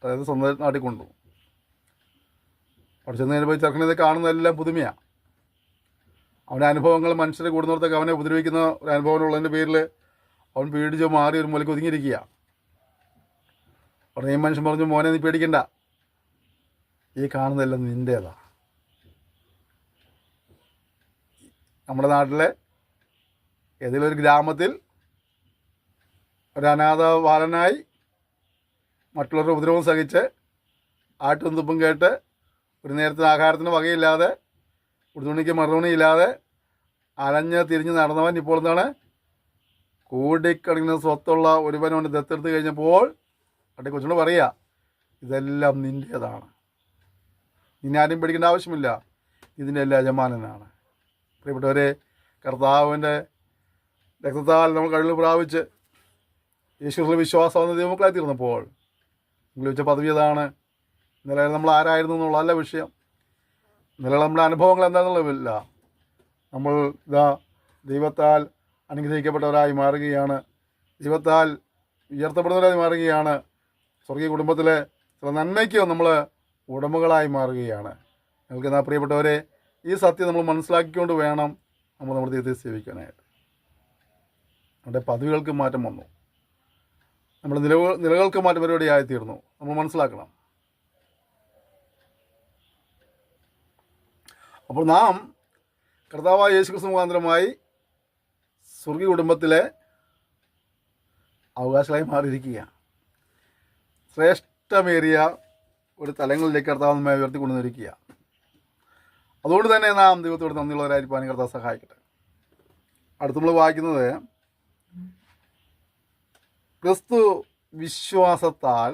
അതായത് സ്വന്തം നാട്ടിൽ കൊണ്ടുപോകും. അവിടെ ചെന്ന് കഴിഞ്ഞപ്പോൾ ചെറുക്കനെ കാണുന്നതെല്ലാം പുതുമയാണ്. അവൻ്റെ അനുഭവങ്ങൾ മനുഷ്യർ കൂടുന്നിടത്തൊക്കെ അവനെ ഉപദ്രവിക്കുന്ന ഒരു അനുഭവമുള്ളതിൻ്റെ പേരിൽ അവൻ പേടിച്ച് മാറി ഒരു മൂലയ്ക്ക് ഒതുങ്ങിയിരിക്കുക. ഉടനെ ഈ മനുഷ്യൻ പറഞ്ഞു, മോനെ നീ പേടിക്കണ്ട, ഈ കാണുന്നതെല്ലാം നിൻ്റേതാ. നമ്മുടെ നാട്ടിലെ ഏതെങ്കിലും ഒരു ഗ്രാമത്തിൽ ഒരു അനാഥ ബാലനായി മറ്റുള്ളവരുടെ ഉപദ്രവം സഹിച്ച് ആട്ടും തുപ്പും കേട്ട് ഒരു നേരത്തിന് ആഹാരത്തിന് വകയില്ലാതെ ഉടുതുണിക്ക് മറുതുണിയില്ലാതെ അലഞ്ഞ് തിരിഞ്ഞ് നടന്നവൻ ഇപ്പോൾ എന്താണ്? കോടിക്കണക്കിന് സ്വത്തുള്ള ഒരുവനവൻ്റെ ദത്തെടുത്ത് കഴിഞ്ഞപ്പോൾ അവിടെ കൊച്ചുകൊണ്ട് പറയുക, ഇതെല്ലാം നിൻ്റേതാണ്, നിന്നെ ആരും പേടിക്കേണ്ട ആവശ്യമില്ല, ഇതിൻ്റെ എല്ലാ യജമാനനാണ്. പ്രിയപ്പെട്ടവരെ, കർത്താവിൻ്റെ രക്തത്താൽ നമ്മൾ കഴിവ് പ്രാപിച്ച് യേശുവിൽ വിശ്വാസമെന്ന ദൈവമക്കളായി തീർന്നപ്പോൾ നിങ്ങൾ വെച്ച പദവി അതാണ്. ഇന്നലെ നമ്മൾ ആരായിരുന്നു എന്നുള്ളതല്ല വിഷയം. ഇന്നലെ നമ്മുടെ അനുഭവങ്ങൾ എന്താണെന്നുള്ളതില്ല. നമ്മൾ ഇതാ ദൈവത്താൽ അനുഗ്രഹിക്കപ്പെട്ടവരായി മാറുകയാണ്, ദൈവത്താൽ ഉയർത്തപ്പെടുന്നവരായി മാറുകയാണ്, സ്വർഗീയ കുടുംബത്തിലെ ചില നന്മയ്ക്ക് നമ്മൾ ഉടമകളായി മാറുകയാണ്. നിങ്ങൾക്ക് എന്നാ പ്രിയപ്പെട്ടവരെ, ഈ സത്യം നമ്മൾ മനസ്സിലാക്കിക്കൊണ്ട് വേണം നമ്മൾ നമ്മുടെ ദൈവത്തെ സേവിക്കാനായിട്ട്. നമ്മുടെ പദവികൾക്ക് മാറ്റം വന്നു, നമ്മുടെ നിലകൾക്ക് മാറ്റം പരിപാടിയായിത്തീർന്നു. നമ്മൾ മനസ്സിലാക്കണം. അപ്പോൾ നാം കർത്താവായ യേശുക്രിസ്തു മുഖാന്തരമായി സ്വർഗീയ കുടുംബത്തിലെ അവകാശങ്ങളായി മാറിയിരിക്കുക. ശ്രേഷ്ഠമേറിയ ഒരു തലങ്ങളിലേക്ക് കർത്താവ് നമ്മെ ഉയർത്തിക്കൊണ്ടുവന്നിരിക്കുക. അതുകൊണ്ട് തന്നെ നാം ദൈവത്തോട് നന്ദിയുള്ളവരായിരിക്കാൻ കർത്താവ് സഹായിക്കട്ടെ. അടുത്ത് നമ്മൾ വായിക്കുന്നത്, ക്രിസ്തു വിശ്വാസത്താൽ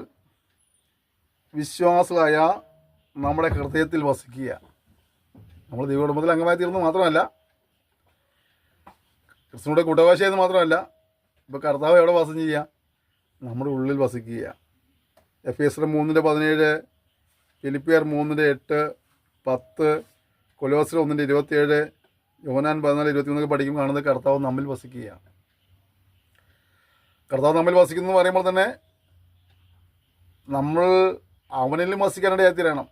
വിശ്വാസികളായ നമ്മുടെ ഹൃദയത്തിൽ വസിക്കുക. നമ്മൾ ദൈവകുടുംബത്തിൽ അംഗമായി തീർന്നു മാത്രമല്ല, ക്രിസ്തുവിൻ്റെ കൂട്ടവാശിയായെന്ന് മാത്രമല്ല, ഇപ്പോൾ കർത്താവ് എവിടെ വാസം ചെയ്യുക? നമ്മുടെ ഉള്ളിൽ വസിക്കുക. എഫേസ്യർ 3:17, ഫിലിപ്പിയർ 3:8, 10, കൊലോസ്യർ 1:27, യോഹന്നാൻ 14:23 പഠിക്കുമ്പോൾ കാണുന്നത് കർത്താവ് നമ്മിൽ വസിക്കുകയാണ്. കർത്താവ് നമ്മിൽ വസിക്കുന്നു എന്ന് പറയുമ്പോൾ തന്നെ നമ്മൾ അവനിലും വസിക്കാനിടയായി തീരണം.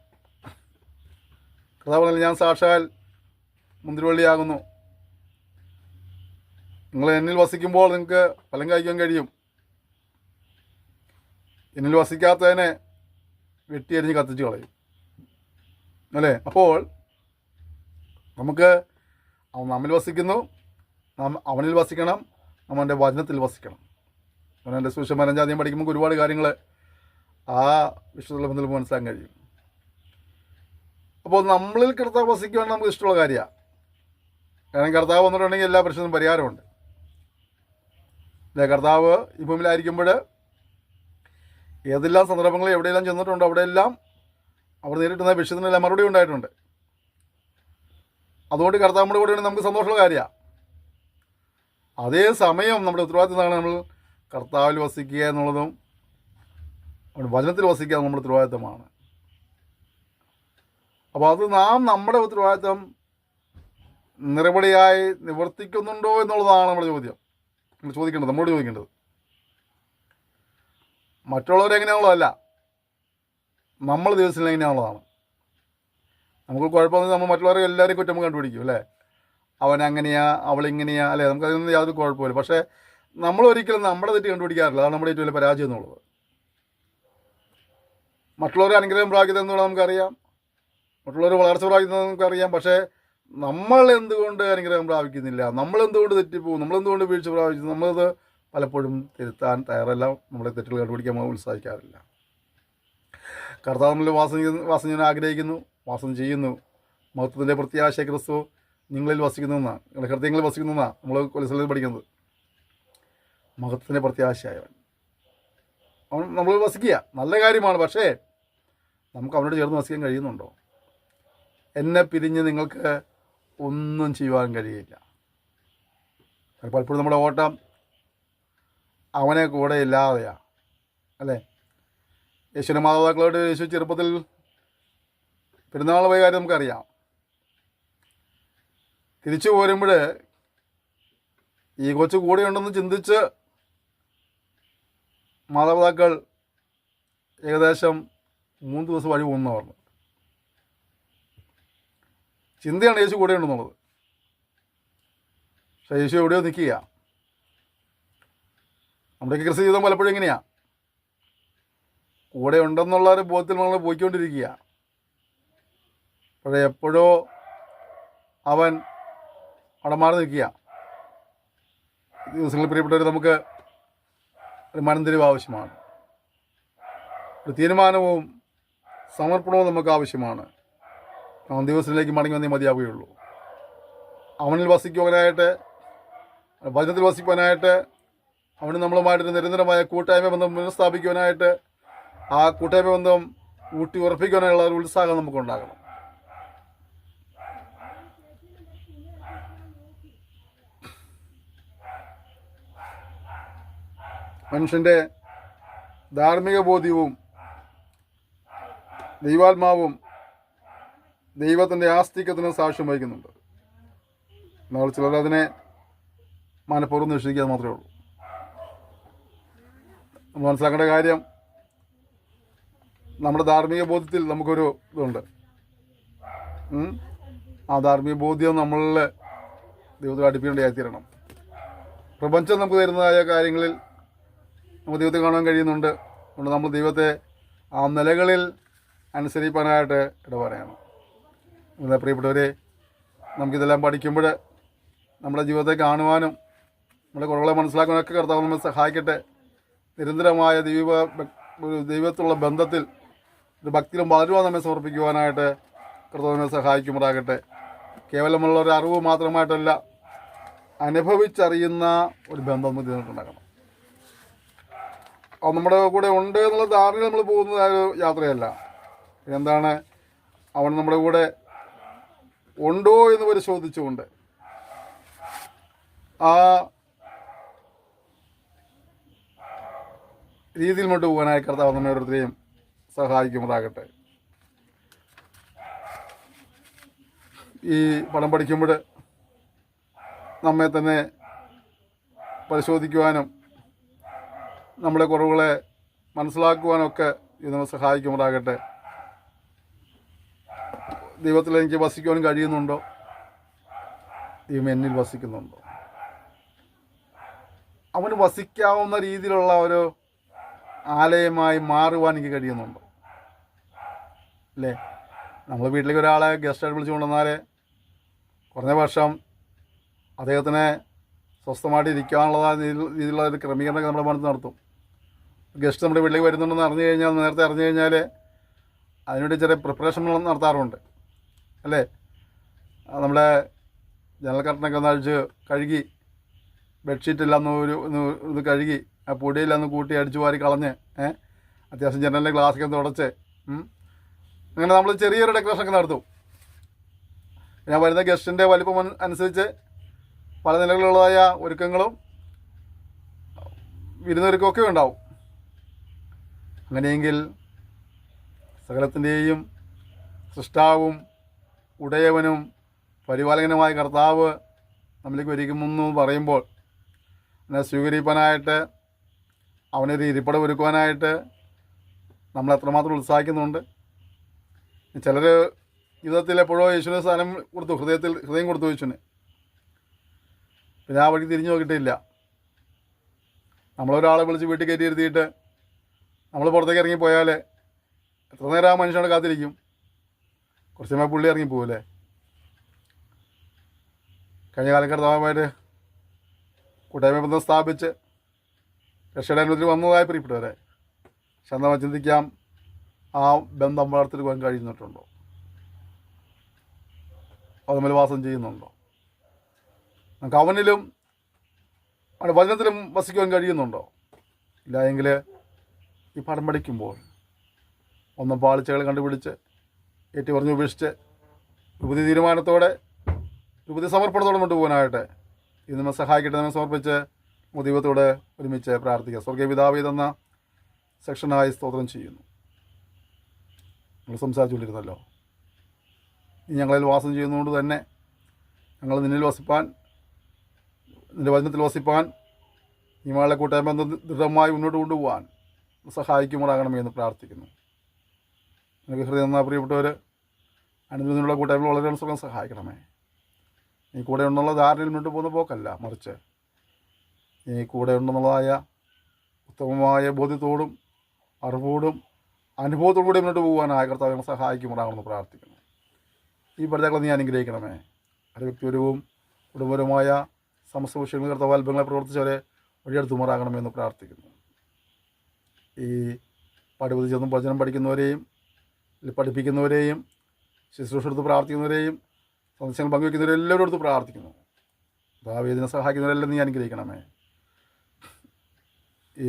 കർത്താവ് പറഞ്ഞാൽ, ഞാൻ സാക്ഷാൽ മുന്തിരിവള്ളിയാകുന്നു, നിങ്ങൾ എന്നിൽ വസിക്കുമ്പോൾ നിങ്ങൾക്ക് ഫലം കഴിക്കാൻ കഴിയും. എന്നിൽ വസിക്കാത്തതിനെ വെട്ടിയരിഞ്ഞ് കത്തിച്ച് കളയും അല്ലേ? അപ്പോൾ നമുക്ക് അവൻ നമ്മിൽ വസിക്കുന്നു, അവനിൽ വസിക്കണം, അവൻ്റെ വചനത്തിൽ വസിക്കണം. അവൻ്റെ സുവിശേഷം 5-ാം അധ്യായം പഠിക്കുമ്പോൾ ഒരുപാട് കാര്യങ്ങൾ ആ വിശുദ്ധ ബന്ധത്തിൽ മനസ്സിലാക്കാൻ കഴിയും. അപ്പോൾ നമ്മളിൽ കർത്താവ് വസിക്കുകയാണ് നമുക്ക് ഇഷ്ടമുള്ള കാര്യമാണ്. കാരണം കർത്താവ് വന്നിട്ടുണ്ടെങ്കിൽ എല്ലാ പ്രശ്നത്തിനും പരിഹാരമുണ്ട്. അല്ലേ? കർത്താവ് ഈ ഭൂമിയിലായിരിക്കുമ്പോൾ ഏതെല്ലാം സന്ദർഭങ്ങളിൽ എവിടെയെല്ലാം ചെന്നിട്ടുണ്ടോ അവിടെയെല്ലാം അവർ നേരിട്ടുന്ന വിഷയത്തിനെല്ലാം മറുപടി ഉണ്ടായിട്ടുണ്ട്. അതുകൊണ്ട് കർത്താവ് നമ്മുടെ കൂടെ നമുക്ക് സന്തോഷമുള്ള കാര്യമാണ്. അതേ സമയം നമ്മുടെ ഉത്തരവാദിത്തമാണ് നമ്മൾ കർത്താവിൽ വസിക്കുക എന്നുള്ളതും അവിടെ വചനത്തിൽ വസിക്കുക നമ്മുടെ ഉത്തരവാദിത്തമാണ്. അപ്പോൾ അത് നാം നമ്മുടെ ഉത്തരവാദിത്തം നിറപടിയായി നിവർത്തിക്കുന്നുണ്ടോ എന്നുള്ളതാണ് നമ്മുടെ ചോദ്യം. നമ്മൾ ചോദിക്കേണ്ടത്, നമ്മോട് ചോദിക്കേണ്ടത്. മറ്റുള്ളവരെങ്ങനെയാണുള്ളതല്ല, നമ്മൾ ദിവസത്തിൽ എങ്ങനെയാണുള്ളതാണ്. നമുക്ക് കുഴപ്പമൊന്നും നമ്മൾ മറ്റുള്ളവരെ എല്ലാവരെയും കുറ്റം കണ്ടുപിടിക്കും അല്ലേ? അവൻ അങ്ങനെയാ, അവളിങ്ങനെയാ അല്ലേ? നമുക്കതിനൊന്നും യാതൊരു കുഴപ്പമില്ല. പക്ഷേ നമ്മൾ ഒരിക്കലും നമ്മുടെ തെറ്റ് കണ്ടുപിടിക്കാറില്ല. അതാണ് നമ്മുടെ ഏറ്റവും വലിയ പരാജയം എന്നുള്ളത്. മറ്റുള്ളവരെ അനുഗ്രഹം പ്രാപിക്കുന്നത് എന്നുള്ള നമുക്കറിയാം, മറ്റുള്ളവർ വളർച്ച പ്രാപിക്കുന്നത് നമുക്കറിയാം. പക്ഷേ നമ്മൾ എന്തുകൊണ്ട് അനുഗ്രഹം പ്രാപിക്കുന്നില്ല, നമ്മളെന്തുകൊണ്ട് തെറ്റിപ്പോകും, നമ്മളെന്തുകൊണ്ട് വീഴ്ച പ്രാപിച്ചു, നമ്മളത് പലപ്പോഴും തിരുത്താൻ തയ്യാറല്ല. നമ്മുടെ തെറ്റുകൾ കണ്ടുപിടിക്കാൻ നമ്മൾ ഉത്സാഹിക്കാറില്ല. കർത്താവ് നമ്മൾ വാസം ചെയ്യാൻ ആഗ്രഹിക്കുന്നു, വാസം ചെയ്യുന്നു. മഹത്വത്തിൻ്റെ പ്രത്യാശ ക്രിസ്തു നിങ്ങളിൽ വസിക്കുന്നതെന്നാണ്, നിങ്ങളുടെ ഹൃദയങ്ങളിൽ വസിക്കുന്നതെന്നാണ് നമ്മൾ കൊലസ്ഥലത്തിൽ പഠിക്കുന്നത്. മഹത്വത്തിൻ്റെ പ്രത്യാശയായവൻ അവൻ നമ്മൾ വസിക്കുക നല്ല കാര്യമാണ്. പക്ഷേ നമുക്ക് അവനോട് ചേർന്ന് വസിക്കാൻ കഴിയുന്നുണ്ടോ? എന്നെ പിരിഞ്ഞ് നിങ്ങൾക്ക് ഒന്നും ചെയ്യുവാൻ കഴിയില്ല. പലപ്പോഴും നമ്മുടെ ഓട്ടം അവനെ കൂടെ ഇല്ലാതെയാണ് അല്ലേ? യേശുവിൻ്റെ മാതാപിതാക്കളോട് യേശു ചെറുപ്പത്തിൽ പെരുന്നാൾ പോയ കാര്യം നമുക്കറിയാം. തിരിച്ചു പോരുമ്പോൾ ഈ കൊച്ചു കൂടെയുണ്ടെന്ന് ചിന്തിച്ച് മാതാപിതാക്കൾ ഏകദേശം 3 ദിവസം വഴി പോകുന്ന പറഞ്ഞു. ചിന്തയാണ് യേശു കൂടെ ഉണ്ടെന്നുള്ളത്. പക്ഷേ യേശു എവിടെയോ നിൽക്കുക. നമ്മുടെയൊക്കെ ക്രിസ്തു ജീവിതം പലപ്പോഴും എങ്ങനെയാണ്? കൂടെ ഉണ്ടെന്നുള്ള ഒരു ബോധത്തിൽ നമ്മൾ പോയിക്കൊണ്ടിരിക്കുക. പക്ഷേ എപ്പോഴോ അവൻ അവിടെ മാറി നിൽക്കുക. ദിവസങ്ങളിൽ പ്രിയപ്പെട്ടവർ, നമുക്ക് ഒരു മനംതിരിവ് ആവശ്യമാണ്. ഒരു തീരുമാനവും സമർപ്പണവും നമുക്ക് ആവശ്യമാണ്. അവൻ ദിവസത്തിലേക്ക് മടങ്ങി വന്നേ മതിയാവുകയുള്ളൂ. അവനിൽ വസിക്കുവാനായിട്ട്, വചനത്തിൽ വസിക്കുവാനായിട്ട്, അവന് നമ്മളുമായിട്ടൊരു നിരന്തരമായ കൂട്ടായ്മ ബന്ധം പുനഃസ്ഥാപിക്കുവാനായിട്ട്, ആ കൂട്ടായ്മ ബന്ധം ഊട്ടി ഉറപ്പിക്കുവാനുള്ള ഒരു ഉത്സാഹം നമുക്കുണ്ടാകണം. മനുഷ്യൻ്റെ ധാർമ്മിക ബോധ്യവും ദൈവാത്മാവും ദൈവത്തിൻ്റെ ആസ്തിക്യത്തിന് സാക്ഷ്യം വഹിക്കുന്നുണ്ട്. എന്നാൽ ചിലർ അതിനെ മനഃപൂർവ്വം നിഷേധിക്കുക മാത്രമേ ഉള്ളൂ. നമ്മൾ മനസ്സിലാക്കേണ്ട കാര്യം, നമ്മുടെ ധാർമ്മിക ബോധ്യത്തിൽ നമുക്കൊരു ഇതുണ്ട്. ആ ധാർമ്മിക ബോധ്യം നമ്മളിൽ ദൈവത്തെ അടുപ്പിക്കേണ്ടതായിത്തീരണം. പ്രപഞ്ചം നമുക്ക് തരുന്നതായ കാര്യങ്ങളിൽ നമുക്ക് ദൈവത്തെ കാണാൻ കഴിയുന്നുണ്ട്. അതുകൊണ്ട് നമ്മൾ ദൈവത്തെ ആ നിലകളിൽ അനുസരിക്കാനായിട്ട് ഇടപെടണം. എന്താ പ്രിയപ്പെട്ടവരെ, നമുക്കിതെല്ലാം പഠിക്കുമ്പോൾ നമ്മുടെ ജീവിതത്തെ കാണുവാനും നമ്മുടെ കുറവുകളെ മനസ്സിലാക്കാനൊക്കെ കർത്താവ് നമ്മെ സഹായിക്കട്ടെ. നിരന്തരമായ ദൈവത്തിലുള്ള ബന്ധത്തിൽ ഒരു ഭക്തിയിലും വളരുവാൻ നമ്മെ സമർപ്പിക്കുവാനായിട്ട് കർത്താവിനെ സഹായിക്കുമാറാകട്ടെ. കേവലമുള്ള ഒരു അറിവ് മാത്രമായിട്ടല്ല, അനുഭവിച്ചറിയുന്ന ഒരു ബന്ധം നമുക്ക് ഇതിനകത്തുണ്ടാകണം. അത് നമ്മുടെ കൂടെ ഉണ്ട് എന്നുള്ള ധാരണയിൽ നമ്മൾ പോകുന്ന ഒരു യാത്രയല്ല. എന്താണ്, അവൻ നമ്മുടെ കൂടെ ഉണ്ടോ എന്ന് പരിശോധിച്ചുകൊണ്ട് ആ രീതിയിൽ മുന്നോട്ട് പോകാനായി കർത്താവ് നമ്മെ ഓരോരുത്തരെയും സഹായിക്കുമാറാകട്ടെ. ഈ പടം പഠിക്കുമ്പോൾ നമ്മെ തന്നെ പരിശോധിക്കുവാനും നമ്മുടെ കുറവുകളെ മനസ്സിലാക്കുവാനൊക്കെ ഇത് നമ്മെ സഹായിക്കുമാറാകട്ടെ. ദൈവത്തിൽ എനിക്ക് വസിക്കുവാൻ കഴിയുന്നുണ്ടോ? ദൈവം എന്നിൽ വസിക്കുന്നുണ്ടോ? അവന് വസിക്കാവുന്ന രീതിയിലുള്ള ഒരു ആലയമായി മാറുവാൻ എനിക്ക് കഴിയുന്നുണ്ടോ? അല്ലേ, നമ്മൾ വീട്ടിലേക്ക് ഒരാളെ ഗസ്റ്റായിട്ട് വിളിച്ചു കൊണ്ടുവന്നാൽ കുറഞ്ഞ വർഷം അദ്ദേഹത്തിനെ സ്വസ്ഥമായിട്ട് ഇരിക്കാനുള്ളതായ രീതിയിലുള്ള ഒരു ക്രമീകരണമൊക്കെ നമ്മുടെ മനസ്സിൽ നടത്തും. ഗസ്റ്റ് നമ്മുടെ വീട്ടിലേക്ക് വരുന്നുണ്ടെന്ന് അറിഞ്ഞു കഴിഞ്ഞാൽ, നേരത്തെ അറിഞ്ഞു കഴിഞ്ഞാൽ അതിനുവേണ്ടി ചെറിയ പ്രിപ്പറേഷൻ നടത്താറുണ്ട്. അല്ലേ, നമ്മുടെ ജനൽ കർട്ടനൊക്കെ ഒന്ന് അഴിച്ച് കഴുകി, ബെഡ്ഷീറ്റെല്ലാം ഇത് കഴുകി, ആ പൊടിയെല്ലാം ഒന്ന് കൂട്ടി അടിച്ചു വാരി കളഞ്ഞ് അത്യാവശ്യം ജനലിൻ്റെ ഗ്ലാസ്സൊക്കെ തുടച്ച് അങ്ങനെ നമ്മൾ ചെറിയൊരു ഡെക്കറേഷനൊക്കെ നടത്തും. ഞാൻ വരുന്ന ഗസ്റ്റിൻ്റെ വലിപ്പം അനുസരിച്ച് പല നിലകളിലുള്ളതായ ഒരുക്കങ്ങളും വിരുന്നൊരുക്കമൊക്കെ ഉണ്ടാവും. അങ്ങനെയെങ്കിൽ സകലത്തിൻ്റെയും സൃഷ്ടാവും ഉടയവനും പരിപാലകനുമായ കർത്താവ് നമ്മളിലേക്ക് ഒരുക്കുമെന്ന് പറയുമ്പോൾ അവനെ സ്വീകരിപ്പാനായിട്ട്, അവനൊരു ഇരിപ്പിടം ഒരുക്കുവാനായിട്ട് നമ്മൾ എത്രമാത്രം ഉത്സാഹിക്കുന്നുണ്ട്. ചിലർ ജീവിതത്തിൽ എപ്പോഴോ യേശുവിന് സ്ഥാനം കൊടുത്തു, ഹൃദയം കൊടുത്തു യേശുവിന്, പിന്നെ ആ വഴിക്ക് തിരിഞ്ഞു നോക്കിയിട്ടില്ല. നമ്മളൊരാളെ വിളിച്ച് വീട്ടിൽ കയറ്റി ഇരുത്തിയിട്ട് നമ്മൾ പുറത്തേക്ക് ഇറങ്ങിപ്പോയാൽ എത്ര നേരം ആ മനുഷ്യനോട് കാത്തിരിക്കും? കുറച്ച് സമയം പുള്ളി ഇറങ്ങിപ്പോവില്ലേ? കഴിഞ്ഞ കാലം കർത്താവുമായിട്ട് കൂട്ടായ്മ ബന്ധം സ്ഥാപിച്ച് രക്ഷയുടെ അനുഭവത്തിൽ വന്നതായി പ്രിയപ്പെട്ടവരെ, ശാന്തമായി ചിന്തിക്കാം, ആ ബന്ധം വളർത്തിയെടുക്കാൻ കഴിയുന്നിട്ടുണ്ടോ? അത് തമ്മിൽ വാസം ചെയ്യുന്നുണ്ടോ? നമുക്ക് അവനിലും അവൻ്റെ വചനത്തിലും വസിക്കുവാൻ കഴിയുന്നുണ്ടോ? ഇല്ല എങ്കിൽ ഈ പാഠം പഠിക്കുമ്പോൾ ഒന്നും പാളിച്ചകൾ കണ്ടുപിടിച്ച് ഏറ്റുപറഞ്ഞ് ഉപേക്ഷിച്ച് ഉപതി തീരുമാനത്തോടെ ഉപതി സമർപ്പണത്തോടെ കൊണ്ടുപോകാനായിട്ട് ഇത് നമ്മെ സഹായിക്കട്ടെ. നമ്മെ സമർപ്പിച്ച് ദൈവത്തോട് ഒരുമിച്ച് പ്രാർത്ഥിക്കുക. സ്വർഗീയ പിതാവേ തന്ന സെക്ഷനായി സ്തോത്രം ചെയ്യുന്നു. നമ്മൾ സംസാരിച്ചുകൊണ്ടിരുന്നല്ലോ, നീ ഞങ്ങളിൽ വാസം ചെയ്യുന്നതുകൊണ്ട് തന്നെ ഞങ്ങൾ നിന്നിൽ വസിപ്പാൻ, നിൻ്റെ വചനത്തിൽ വസിപ്പാൻ, നിങ്ങളുടെ കൂട്ടായ്മ ദൃഢമായി മുന്നോട്ട് കൊണ്ടുപോകാൻ സഹായിക്കുമാറാകണമേ എന്ന് പ്രാർത്ഥിക്കുന്നു. എനിക്ക് ഹൃദയം നന്നാ പ്രിയപ്പെട്ടവർ, അനുദിനമുള്ള കൂട്ടായ്മ വളരെ സുഖം സഹായിക്കണമേ. നീ കൂടെ ഉണ്ടെന്നുള്ള ധാരണയിൽ മുന്നോട്ട് പോകുന്ന പോക്കല്ല, മറിച്ച് നീ കൂടെ ഉണ്ടെന്നുള്ളതായ ഉത്തമമായ ബോധ്യത്തോടും അറിവോടും അനുഭവത്തോടു കൂടി മുന്നോട്ട് പോകാനായ കർത്താവ് സഹായിക്കുമാറാകണമെന്ന് പ്രാർത്ഥിക്കുന്നു. ഈ പഠിതാക്കളെ നീ അനുഗ്രഹിക്കണമേ. ഒരു വ്യക്തിപരവും കുടുംബപരമായ സമസ്ത വിഷയങ്ങൾ കർത്താവ് അത്ഭുതങ്ങളെ പ്രവർത്തിച്ചവരെ വഴിയെടുത്തുമാറാകണമെന്ന് പ്രാർത്ഥിക്കുന്നു. ഈ പാഠ്യപദ്ധതി ചെന്നും വചനം പഠിക്കുന്നവരെയും പഠിപ്പിക്കുന്നവരെയും ശുശ്രൂഷ എടുത്ത് പ്രാർത്ഥിക്കുന്നവരെയും സന്ദേശങ്ങൾ പങ്കുവയ്ക്കുന്നവരെയും എല്ലാവരും എടുത്ത് പ്രാർത്ഥിക്കുന്നു. ഭാവിയെ സഹായിക്കുന്നവരെല്ലാം നീ അനുഗ്രഹിക്കണമേ.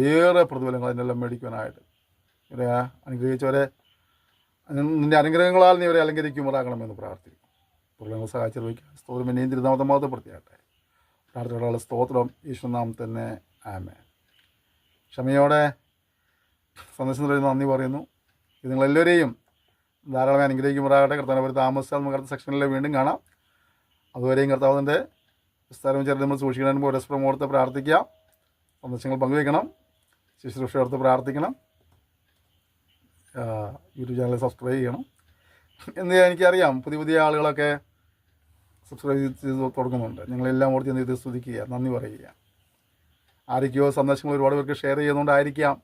ഏറെ പ്രതിഫലങ്ങൾ അതിനെല്ലാം മേടിക്കുവാനായിട്ട് ഇവരെ അനുഗ്രഹിച്ചവരെ, നിൻ്റെ അനുഗ്രഹങ്ങളാൽ നീ ഇവരെ അലങ്കരിക്കുമാറാകണമെന്ന് പ്രാർത്ഥിക്കുന്നു. പ്രതിഫലങ്ങൾ സഹായിച്ചു വയ്ക്കുക. സ്തോത്രം എന്നെയും തിരുനാമത്തെ മഹത്വപ്പെടുത്തിയാട്ടെ. പ്രാർത്ഥനയോടുള്ള സ്തോത്രം ഈശ്വരനാം തന്നെ. ആമേൻ. ക്ഷമയോടെ സന്ദേശത്തിന് നന്ദി പറയുന്നു. ഇത് നിങ്ങളെല്ലാവരെയും ധാരാളം അനുഗ്രഹിക്കുമാറാകട്ടെ. കർത്താവ് താമസിച്ചാൽ നമുക്ക് അടുത്ത സെക്ഷനിൽ വീണ്ടും കാണാം. അതുവരെയും കർത്താവിൻ്റെ വിസ്താരം ചേർത്ത് നമ്മൾ സൂക്ഷിക്കണം. പരസ്പരം ഓർത്ത് പ്രാർത്ഥിക്കാം. സന്ദേശങ്ങൾ പങ്കുവയ്ക്കണം. ശുശ്രൂഷ ഓർത്ത് പ്രാർത്ഥിക്കണം. യൂട്യൂബ് ചാനൽ സബ്സ്ക്രൈബ് ചെയ്യണം എന്ന് എനിക്കറിയാം. പുതിയ പുതിയ ആളുകളൊക്കെ സബ്സ്ക്രൈബ് ചെയ്ത് തുടങ്ങുന്നുണ്ട്. നിങ്ങളെല്ലാം ഓർത്ത് ഇത് സ്തുതിക്കുക, നന്ദി പറയുക. ആരൊക്കെയോ സന്ദേശങ്ങൾ ഒരുപാട് പേർക്ക് ഷെയർ ചെയ്യുന്നതുകൊണ്ടായിരിക്കാം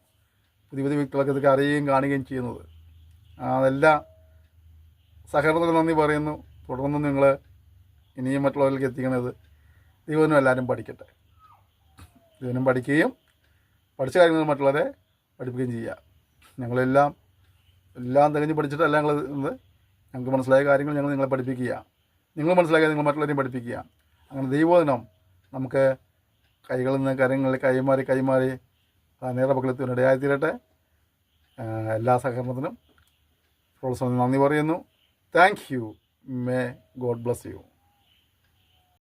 പുതിയ പുതിയ വ്യക്തികളൊക്കെ ഇതൊക്കെ അറിയുകയും കാണുകയും ചെയ്യുന്നത്. അതെല്ലാം സഹകരണത്തിന് നന്ദി പറയുന്നു. തുടർന്ന് നിങ്ങൾ ഇനിയും മറ്റുള്ളവരിലേക്ക് എത്തിക്കണത് ദൈവനും എല്ലാവരും പഠിക്കട്ടെ. ദൈവനും പഠിക്കുകയും പഠിച്ച കാര്യങ്ങൾ മറ്റുള്ളവരെ പഠിപ്പിക്കുകയും ചെയ്യുക. ഞങ്ങളെല്ലാം തികഞ്ഞ് പഠിച്ചിട്ടല്ല ഞങ്ങൾക്ക് മനസ്സിലായ കാര്യങ്ങൾ ഞങ്ങൾ നിങ്ങളെ പഠിപ്പിക്കുക. നിങ്ങൾ മനസ്സിലാക്കിയ നിങ്ങൾ മറ്റുള്ളവരെയും പഠിപ്പിക്കുക. അങ്ങനെ ദൈവവചനം നമുക്ക് കൈകളിൽ നിന്ന് കരങ്ങളിൽ കൈമാറി നേരെ പക്കലെത്തുവാൻ ഇടയായിത്തീരട്ടെ. എല്ലാ സഹകരണത്തിനും പ്രോത്സാഹനം നന്ദി പറയുന്നു. Thank you. May God bless you.